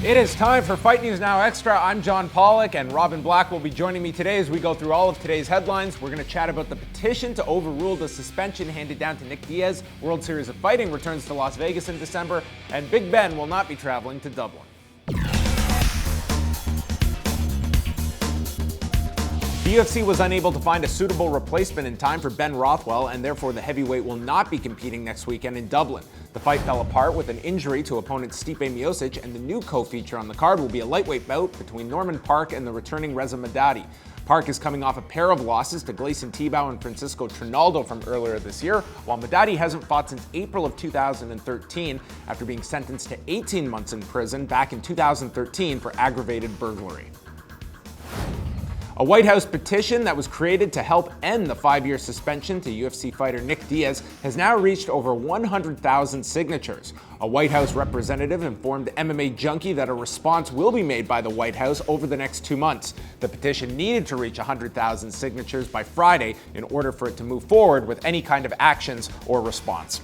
It is time for Fight News Now Extra. I'm John Pollock, and Robin Black will be joining me today as we go through all of today's headlines. We're going to chat about the petition to overrule the suspension handed down to Nick Diaz. World Series of Fighting returns to Las Vegas in December, and Big Ben will not be traveling to Dublin. The UFC was unable to find a suitable replacement in time for Ben Rothwell, and therefore the heavyweight will not be competing next weekend in Dublin. The fight fell apart with an injury to opponent Stipe Miocic, and the new co-feature on the card will be a lightweight bout between Norman Park and the returning Reza Madadi. Park is coming off a pair of losses to Gleison Tibau and Francisco Trinaldo from earlier this year, while Madadi hasn't fought since April of 2013 after being sentenced to 18 months in prison back in 2013 for aggravated burglary. A White House petition that was created to help end the 5-year suspension to UFC fighter Nick Diaz has now reached over 100,000 signatures. A White House representative informed MMA Junkie that a response will be made by the White House over the next 2 months. The petition needed to reach 100,000 signatures by Friday in order for it to move forward with any kind of actions or response.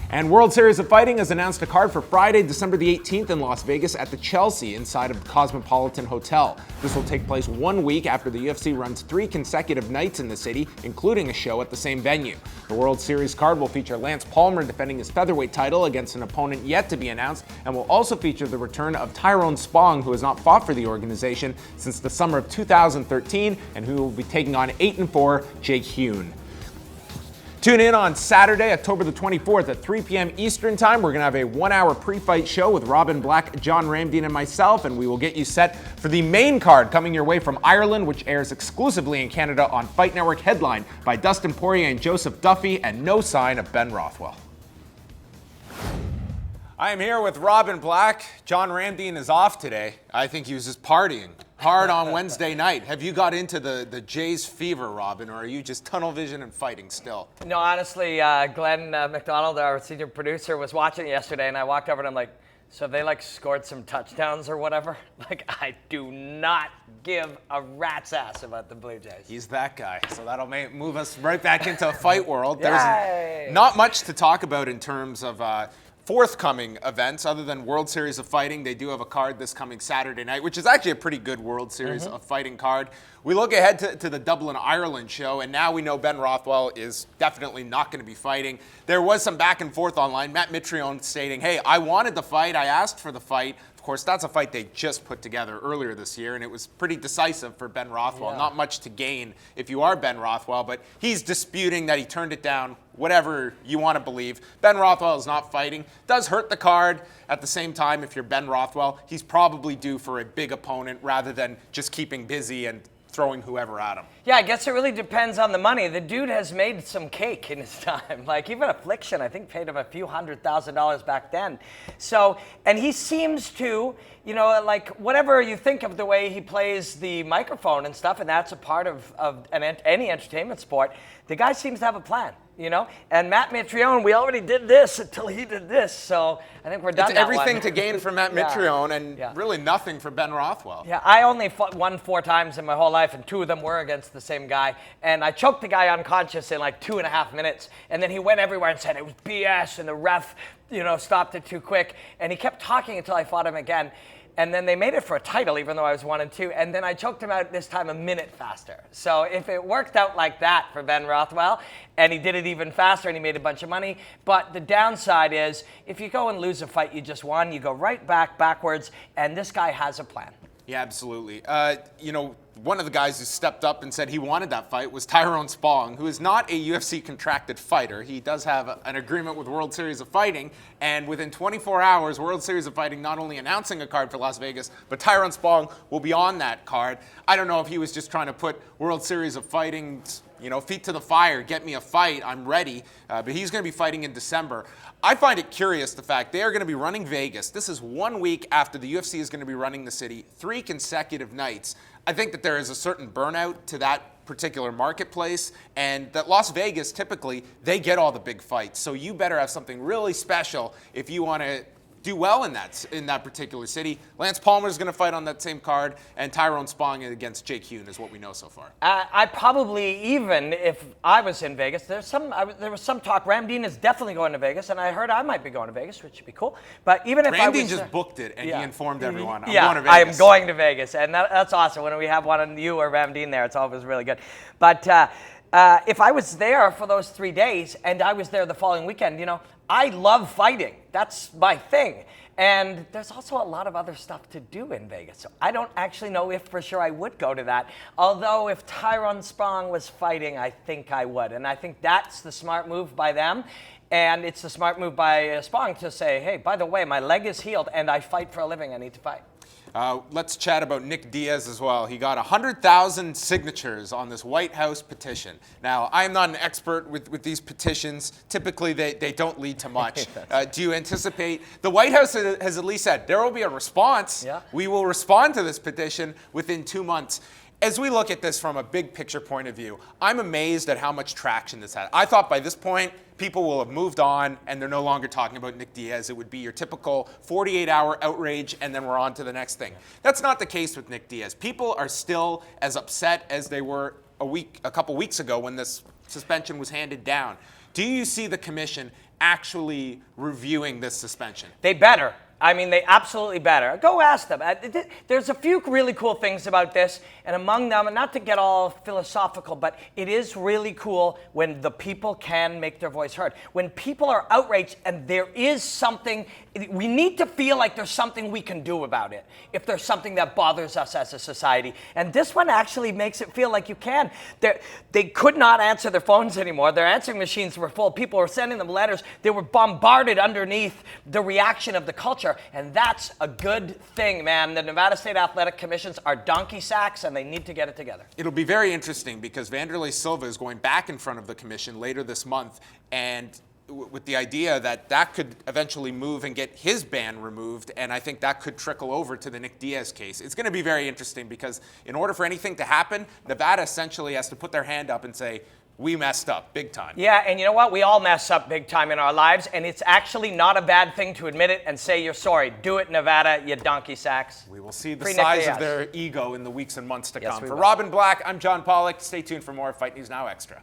And World Series of Fighting has announced a card for Friday, December the 18th in Las Vegas at the Chelsea inside of the Cosmopolitan Hotel. This will take place 1 week after the UFC runs 3 consecutive nights in the city, including a show at the same venue. The World Series card will feature Lance Palmer defending his featherweight title against an opponent yet to be announced, and will also feature the return of Tyrone Spong, who has not fought for the organization since the summer of 2013, and who will be taking on 8-4 Jake Hune. Tune in on Saturday, October the 24th at 3 p.m. Eastern Time. We're going to have a 1-hour pre-fight show with Robin Black, John Ramdine, and myself, and we will get you set for the main card coming your way from Ireland, which airs exclusively in Canada on Fight Network, headlined by Dustin Poirier and Joseph Duffy, and no sign of Ben Rothwell. I am here with Robin Black. John Ramdine is off today. I think he was just partying hard on Wednesday night. Have you got into the Jays fever, Robin, or are you just tunnel vision and fighting still? No, honestly, Glenn McDonald, our senior producer, was watching it yesterday, and I walked over and I'm like, so they scored some touchdowns or whatever? I do not give a rat's ass about the Blue Jays. He's that guy. So that'll move us right back into a fight world. Yay. There's not much to talk about in terms of forthcoming events other than World Series of Fighting. They do have a card this coming Saturday night, which is actually a pretty good World Series of Fighting card. We look ahead to the Dublin, Ireland show, and now we know Ben Rothwell is definitely not going to be fighting. There was some back and forth online. Matt Mitrione stating, hey, I wanted the fight, I asked for the fight. Of course, that's a fight they just put together earlier this year, and it was pretty decisive for Ben Rothwell. Yeah. Not much to gain if you are Ben Rothwell, but he's disputing that he turned it down, whatever you want to believe. Ben Rothwell is not fighting. Does hurt the card. At the same time, if you're Ben Rothwell, he's probably due for a big opponent rather than just keeping busy and throwing whoever at him. Yeah, I guess it really depends on the money. The dude has made some cake in his time. Even Affliction, I think, paid him a few $100,000 back then. So, and he seems to, whatever you think of the way he plays the microphone and stuff, and that's a part of any entertainment sport, the guy seems to have a plan. And Matt Mitrione, we already did this until he did this, so I think we're done. It's everything to gain for Matt Mitrione and really nothing for Ben Rothwell. Yeah, I only won 4 times in my whole life, and 2 of them were against the same guy. And I choked the guy unconscious in 2.5 minutes, and then he went everywhere and said it was BS, and the ref, stopped it too quick. And he kept talking until I fought him again. And then they made it for a title, even though I was 1 and 2. And then I choked him out this time a minute faster. So if it worked out like that for Ben Rothwell, and he did it even faster and he made a bunch of money. But the downside is, if you go and lose a fight you just won, you go right backwards, and this guy has a plan. Yeah, absolutely. One of the guys who stepped up and said he wanted that fight was Tyrone Spong, who is not a UFC contracted fighter. He does have an agreement with World Series of Fighting, and within 24 hours, World Series of Fighting not only announcing a card for Las Vegas, but Tyrone Spong will be on that card. I don't know if he was just trying to put World Series of Fighting, feet to the fire, get me a fight, I'm ready, but he's going to be fighting in December. I find it curious, the fact they are going to be running Vegas. This is 1 week after the UFC is going to be running the city, 3 consecutive nights. I think that there is a certain burnout to that particular marketplace, and that Las Vegas, typically, they get all the big fights. So you better have something really special if you want to do well in that particular city. Lance Palmer is going to fight on that same card, and Tyrone Spong against Jake Hune is what we know so far. I probably, even if I was in Vegas, there was some talk. Ramdean is definitely going to Vegas, and I heard I might be going to Vegas, which would be cool. But even if I was, Ramdean just booked it, and he informed everyone, I'm yeah, going to Vegas. I am going to Vegas, and that's awesome. When we have one on you or Ramdean there, it's always really good. But if I was there for those 3 days, and I was there the following weekend, you know, I love fighting. That's my thing. And there's also a lot of other stuff to do in Vegas. So I don't actually know if for sure I would go to that. Although if Tyrone Spong was fighting, I think I would. And I think that's the smart move by them. And it's the smart move by Spong to say, hey, by the way, my leg is healed and I fight for a living. I need to fight. Let's chat about Nick Diaz as well. He got 100,000 signatures on this White House petition. Now, I am not an expert with these petitions. Typically, they don't lead to much. Do you anticipate? The White House has at least said there will be a response. Yeah. We will respond to this petition within 2 months. As we look at this from a big picture point of view, I'm amazed at how much traction this had. I thought by this point, people will have moved on and they're no longer talking about Nick Diaz. It would be your typical 48-hour outrage and then we're on to the next thing. That's not the case with Nick Diaz. People are still as upset as they were a couple weeks ago when this suspension was handed down. Do you see the commission actually reviewing this suspension? They better. I mean, they absolutely better. Go ask them. There's a few really cool things about this, and among them, and not to get all philosophical, but it is really cool when the people can make their voice heard. When people are outraged and there is something, we need to feel like there's something we can do about it, if there's something that bothers us as a society. And this one actually makes it feel like you can. They could not answer their phones anymore. Their answering machines were full. People were sending them letters. They were bombarded underneath the reaction of the culture. And that's a good thing, man. The Nevada State Athletic Commissions are donkey sacks, and they need to get it together. It'll be very interesting because Vanderlei Silva is going back in front of the commission later this month, and with the idea that could eventually move and get his ban removed, and I think that could trickle over to the Nick Diaz case. It's going to be very interesting because in order for anything to happen, Nevada essentially has to put their hand up and say, we messed up big time. Yeah, and you know what? We all mess up big time in our lives, and it's actually not a bad thing to admit it and say you're sorry. Do it, Nevada, you donkey sacks. We will see the size of their ego in the weeks and months to come. For will. Robin Black, I'm John Pollock. Stay tuned for more Fight News Now Extra.